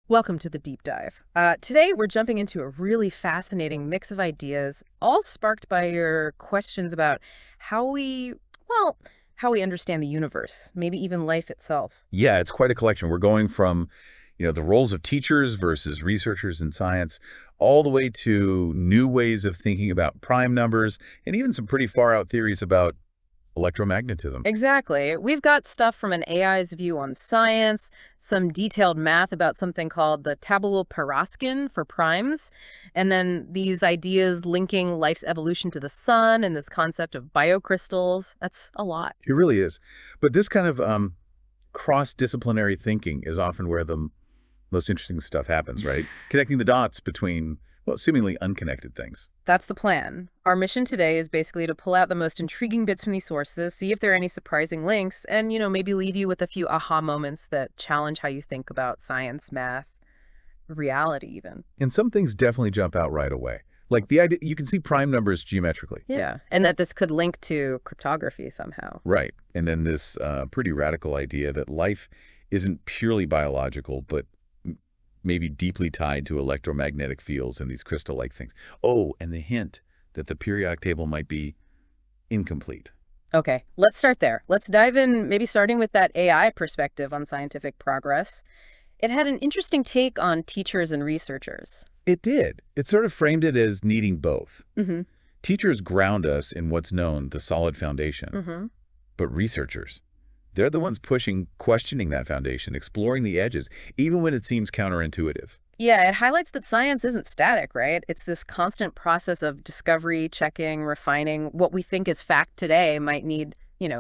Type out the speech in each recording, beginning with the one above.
Welcome to the deep dive. Today, we're jumping into a really fascinating mix of ideas, all sparked by your questions about how we, well, how we understand the universe, maybe even life itself. Yeah, it's quite a collection. We're going from, the roles of teachers versus researchers in science, all the way to new ways of thinking about prime numbers, and even some pretty far out theories about electromagnetism. Exactly. We've got stuff from an AI's view on science, some detailed math about something called the tabula parascin for primes, and then these ideas linking life's evolution to the sun and this concept of biocrystals. That's a lot. It really is. But this kind of cross-disciplinary thinking is often where the most interesting stuff happens, right? Connecting the dots between, well, seemingly unconnected things. That's the plan. Our mission today is basically to pull out the most intriguing bits from these sources, see if there are any surprising links, and, maybe leave you with a few aha moments that challenge how you think about science, math, reality even. And some things definitely jump out right away. Like the idea, you can see prime numbers geometrically. Yeah, and that this could link to cryptography somehow. Right. And then this pretty radical idea that life isn't purely biological, but maybe deeply tied to electromagnetic fields and these crystal-like things. Oh, and the hint that the periodic table might be incomplete. Okay, let's start there. Let's dive in, maybe starting with that AI perspective on scientific progress. It had an interesting take on teachers and researchers. It did. It sort of framed it as needing both. Mm-hmm. Teachers ground us in what's known, the solid foundation. Mm-hmm. But researchers, they're the ones pushing, questioning that foundation, exploring the edges, even when it seems counterintuitive. Yeah, it highlights that science isn't static, right? It's this constant process of discovery, checking, refining. What we think is fact today might need,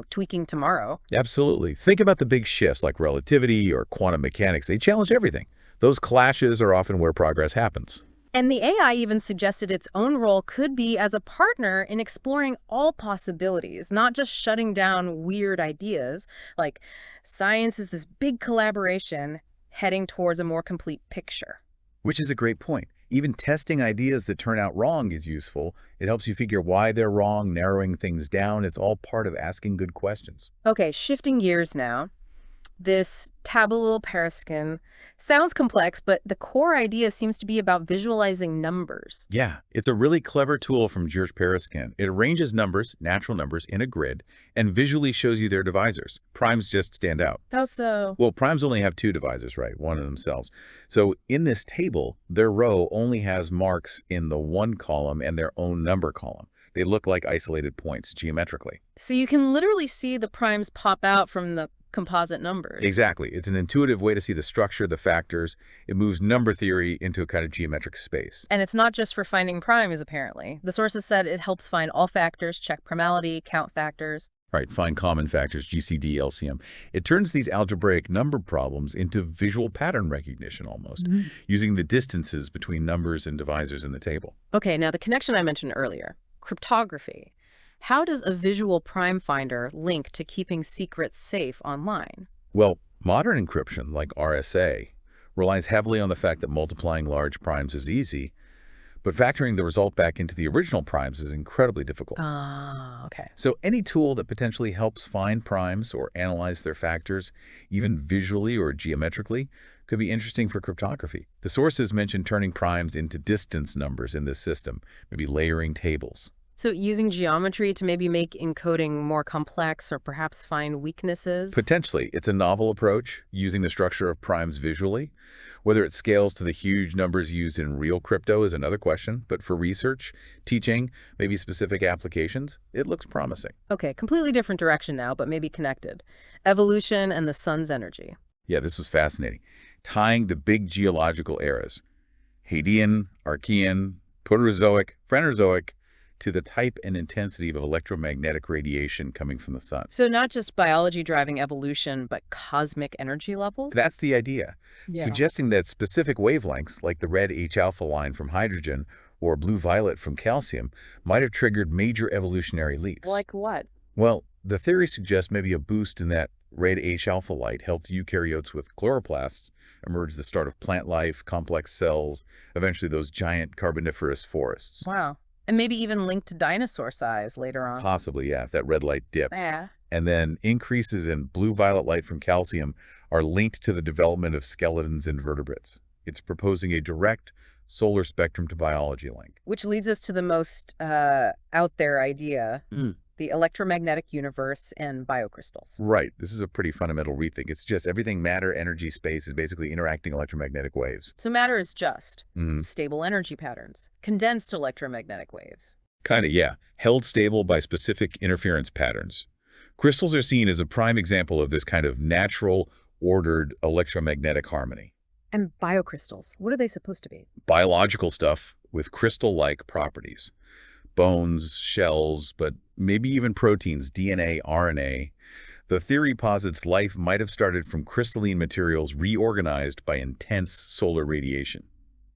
tweaking tomorrow. Absolutely. Think about the big shifts like relativity or quantum mechanics. They challenge everything. Those clashes are often where progress happens. And the AI even suggested its own role could be as a partner in exploring all possibilities, not just shutting down weird ideas. Like, science is this big collaboration heading towards a more complete picture. Which is a great point. Even testing ideas that turn out wrong is useful. It helps you figure why they're wrong, narrowing things down. It's all part of asking good questions. Okay, shifting gears now. This tabula parascin sounds complex, but the core idea seems to be about visualizing numbers. Yeah, it's a really clever tool from George Pereskin. It arranges numbers, natural numbers, in a grid and visually shows you their divisors. Primes just stand out. How so? Well, primes only have two divisors, right? One of themselves. So in this table, their row only has marks in the one column and their own number column. They look like isolated points geometrically. So you can literally see the primes pop out from the composite numbers. Exactly. It's an intuitive way to see the structure, the factors. It moves number theory into a kind of geometric space. And it's not just for finding primes, apparently. The sources said it helps find all factors, check primality, count factors. Right, find common factors, GCD, LCM. It turns these algebraic number problems into visual pattern recognition almost, using the distances between numbers and divisors in the table. Okay, now the connection I mentioned earlier, cryptography. How does a visual prime finder link to keeping secrets safe online? Well, modern encryption, like RSA, relies heavily on the fact that multiplying large primes is easy, but factoring the result back into the original primes is incredibly difficult. Ah, okay. So any tool that potentially helps find primes or analyze their factors, even visually or geometrically, could be interesting for cryptography. The sources mention turning primes into distance numbers in this system, maybe layering tables. So using geometry to maybe make encoding more complex or perhaps find weaknesses? Potentially, it's a novel approach, using the structure of primes visually. Whether it scales to the huge numbers used in real crypto is another question, but for research, teaching, maybe specific applications, it looks promising. Okay, completely different direction now, but maybe connected. Evolution and the sun's energy. Yeah, this was fascinating. Tying the big geological eras, Hadean, Archean, Proterozoic, Phrenerozoic, to the type and intensity of electromagnetic radiation coming from the sun. So not just biology driving evolution, but cosmic energy levels? That's the idea, suggesting that specific wavelengths, like the red H-alpha line from hydrogen or blue-violet from calcium, might have triggered major evolutionary leaps. Like what? Well, the theory suggests maybe a boost in that red H-alpha light helped eukaryotes with chloroplasts emerge the start of plant life, complex cells, eventually those giant carboniferous forests. Wow. And maybe even linked to dinosaur size later on. Possibly, yeah, if that red light dipped. Yeah. And then increases in blue-violet light from calcium are linked to the development of skeletons and vertebrates. It's proposing a direct solar spectrum to biology link. Which leads us to the most out there idea, the electromagnetic universe and biocrystals. Right. This is a pretty fundamental rethink. It's just everything matter, energy, space is basically interacting electromagnetic waves. So matter is just Mm, stable energy patterns, condensed electromagnetic waves. kind of, yeah. Held stable by specific interference patterns. Crystals are seen as a prime example of this kind of natural, ordered electromagnetic harmony. And biocrystals, what are they supposed to be? Biological stuff with crystal-like properties. Bones, shells, but maybe even proteins, DNA, RNA. The theory posits life might have started from crystalline materials reorganized by intense solar radiation.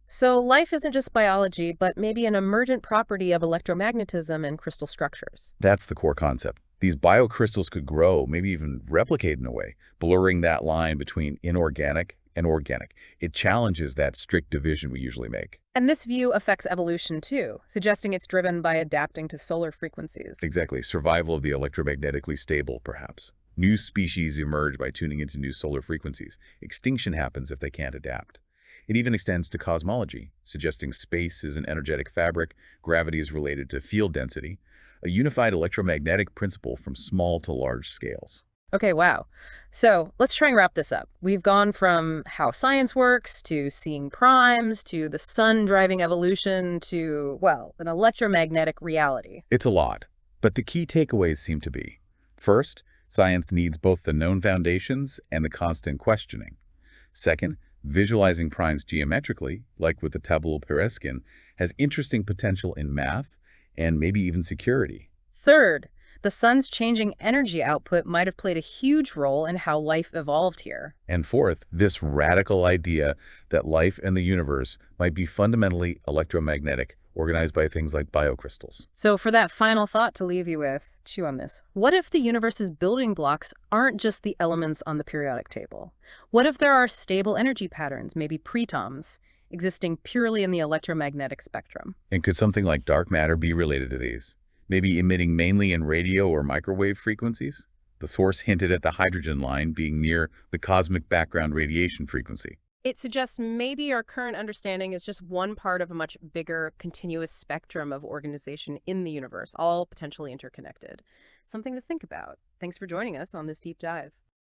So life isn't just biology, but maybe an emergent property of electromagnetism and crystal structures. That's the core concept. These biocrystals could grow, maybe even replicate in a way, blurring that line between inorganic and organic. It challenges that strict division we usually make. And this view affects evolution too, suggesting it's driven by adapting to solar frequencies. Exactly. Survival of the electromagnetically stable, perhaps. New species emerge by tuning into new solar frequencies. Extinction happens if they can't adapt. It even extends to cosmology, suggesting space is an energetic fabric, gravity is related to field density, a unified electromagnetic principle from small to large scales. Okay, wow. So let's try and wrap this up. We've gone from how science works to seeing primes to the sun driving evolution to, well, an electromagnetic reality. It's a lot, but the key takeaways seem to be: first, science needs both the known foundations and the constant questioning. Second, visualizing primes geometrically, like with the tabula Pereskin, has interesting potential in math and maybe even security. Third, the sun's changing energy output might have played a huge role in how life evolved here. And fourth, this radical idea that life and the universe might be fundamentally electromagnetic, organized by things like biocrystals. So for that final thought to leave you with, chew on this. What if the universe's building blocks aren't just the elements on the periodic table? What if there are stable energy patterns, maybe pretoms, existing purely in the electromagnetic spectrum? And could something like dark matter be related to these? Maybe emitting mainly in radio or microwave frequencies? The source hinted at the hydrogen line being near the cosmic background radiation frequency. It suggests maybe our current understanding is just one part of a much bigger, continuous spectrum of organization in the universe, all potentially interconnected. Something to think about. Thanks for joining us on this deep dive.